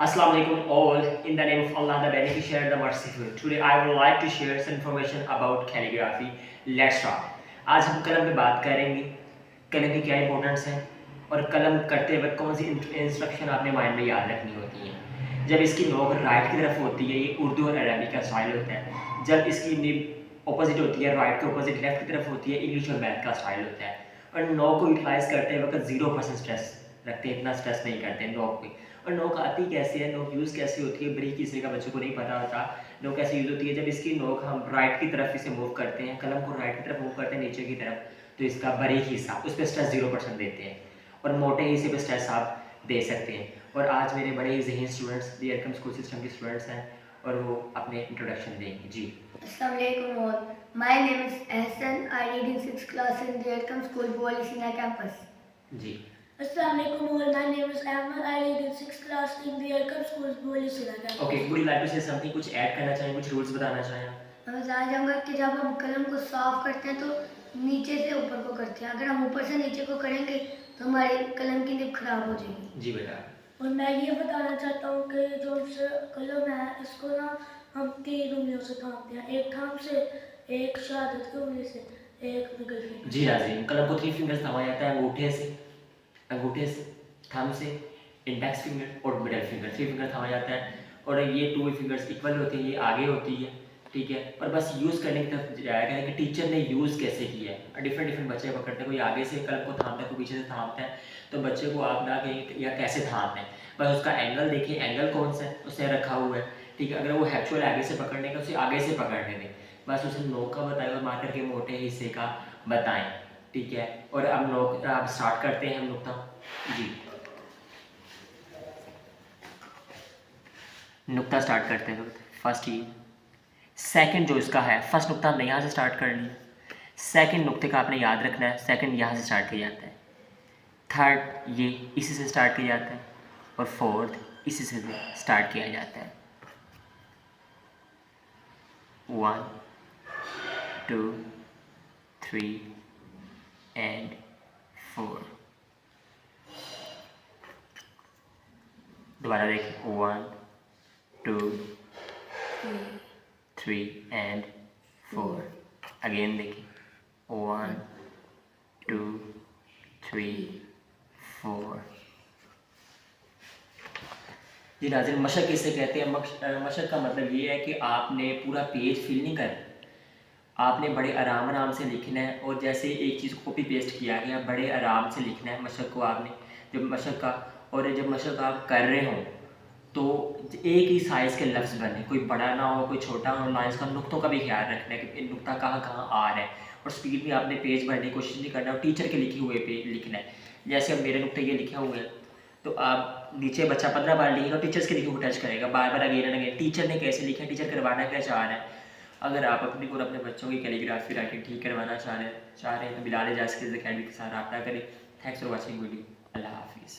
Assalamu alaikum all. In the name of Allah, the Beneficent, the Merciful. Today I would like to share some information about calligraphy. Let's start. आज हम कलम पे बात करेंगे, कलम की क्या इंपॉर्टेंस है और कलम करते वक्त कौन सी इंस्ट्रक्शन आपने माइंड में याद रखनी होती है। जब इसकी नोक राइट की तरफ होती है, ये उर्दू और अरबी का स्टाइल होता है। जब इसकी निब अपोजिट होती है, राइट के अपोजिट लेफ्ट की तरफ होती है, इंग्लिश और मैथ का स्टाइल होता है। और नोक को यूटिलाइज करते वक्त 0% स्ट्रेस रखते हैं, इतना स्ट्रेस नहीं करते हैं नोक पे। और नोक आती कैसे है, नोक यूज़ कैसे होती है, बड़ी किसी का बच्चों को नहीं पता होता। नोक कैसे यूज़ होती है, जब इसकी नोक हम राइट की तरफ इसे मूव करते हैं, कलम को राइट की तरफ मूव करते हैं नीचे की तरफ, तो इसका बारीक हिस्सा उस पर स्ट्रेस 0% देते हैं और मोटे हिस्से पे स्ट्रेस आप दे सकते हैं। और आज मेरे बड़े ही ज़हीन स्टूडेंट्स DRCOM स्कूल सिस्टम के स्टूडेंट्स हैं और वो अपने इंट्रोडक्शन देंगे। जी, Assalamu alaikum all. My name is Ahsan. I read in 6th class in DRCOM School, Boalisina campus. जी, Assalamu alaikum all. My name is Ahmed. I read in 6th class in the Arkham School, Bolisina campus. Okay, would you like to say something, कुछ add करना चाहें, कुछ rules बताना चाहें? मैं बताना चाहूँगा कि जब हम कलम को साफ करते हैं तो नीचे से ऊपर को करते हैं। अगर हम ऊपर से नीचे को करेंगे तो हमारी कलम की निब खराब हो जाएगी। जी बेटा। और मैं ये बताना चाहता हूँ कि जो कलम है इसको ना हम 3 उंगलियों से थामते हैं, एक थाम से, एक शहादत की उंगली से, एक मिडिल फिंगर। जी नाज़रीन, कलम को 3 फिंगर्स थामा जाता है, अंगूठे से, थंब से, इंडेक्स फिंगर और मिडल फिंगर, 3 फिंगर थामा जाता है। और ये 2 फिंगर्स इक्वल होती है, ये आगे होती है, ठीक है। और बस यूज़ करने की तरफ जाएगा कि टीचर ने यूज़ कैसे किया है। डिफरेंट बच्चे पकड़ते हैं, कोई आगे से कलम को थामता है, कोई पीछे से थामता है। तो बच्चे को आप ना कि या कैसे थामते हैं, बस उसका एंगल देखिए, एंगल कौन सा है उसने रखा हुआ है, ठीक है। अगर वो एक्चुअल आगे से पकड़ने का, उसे आगे से पकड़ने दें, बस उसे नोक का बताएं और मार्कर के मोटे हिस्से का बताएं, ठीक है। और अब नोक आप स्टार्ट करते हैं हम नुक्ता। जी, नुक्ता स्टार्ट करते हैं फर्स्ट ये सेकंड जो इसका है, फर्स्ट नुक्ता हमने यहाँ से स्टार्ट कर लिया, सेकंड नुक्ते का आपने याद रखना है, सेकंड यहाँ से स्टार्ट किया जाता है, थर्ड ये इसी से स्टार्ट किया जाता है और फोर्थ इसी से स्टार्ट किया जाता है। 1 2 3 and 4। दोबारा देखिए, 1 2 3 and 4। अगेन देखिए, 1 2 3 4। जी नाज़रीन, मशक किसे कहते हैं? मशक का मतलब ये है कि आपने पूरा पेज फिल नहीं कर, आपने बड़े आराम से लिखना है। और जैसे एक चीज़ कॉपी पेस्ट किया गया, बड़े आराम से लिखना है मशक को आपने, जब मशक का। और जब मशक आप कर रहे हो तो एक ही साइज़ के लफ्ज़ बने, कोई बड़ा ना हो कोई छोटा हो। लाइन्स का, नुक्तों का भी ख्याल रखना है कि नुक्ता कहाँ आ रहा है। और स्पीड में आपने पेज भरने की कोशिश नहीं करना, और टीचर के लिखे हुए पे लिखना है। जैसे अब मेरे नुक्ते ये लिखे हुए हैं, तो आप नीचे बच्चा 15 बार लिखेगा, टीचर्स के लिखे हुए टच करेगा बार बार, अगेन एंड अगेन। टीचर ने कैसे लिखा है, टीचर करवाना क्या चाह रहा है। अगर आप अपनी और अपने बच्चों की कैलीग्राफी राइटिंग ठीक करवाना चाह रहे हैं तो बिलाल एजाज स्किल्स अकेडमी के साथ रब्ता करें। Thanks for watching video. अल्लाह हाफिज़।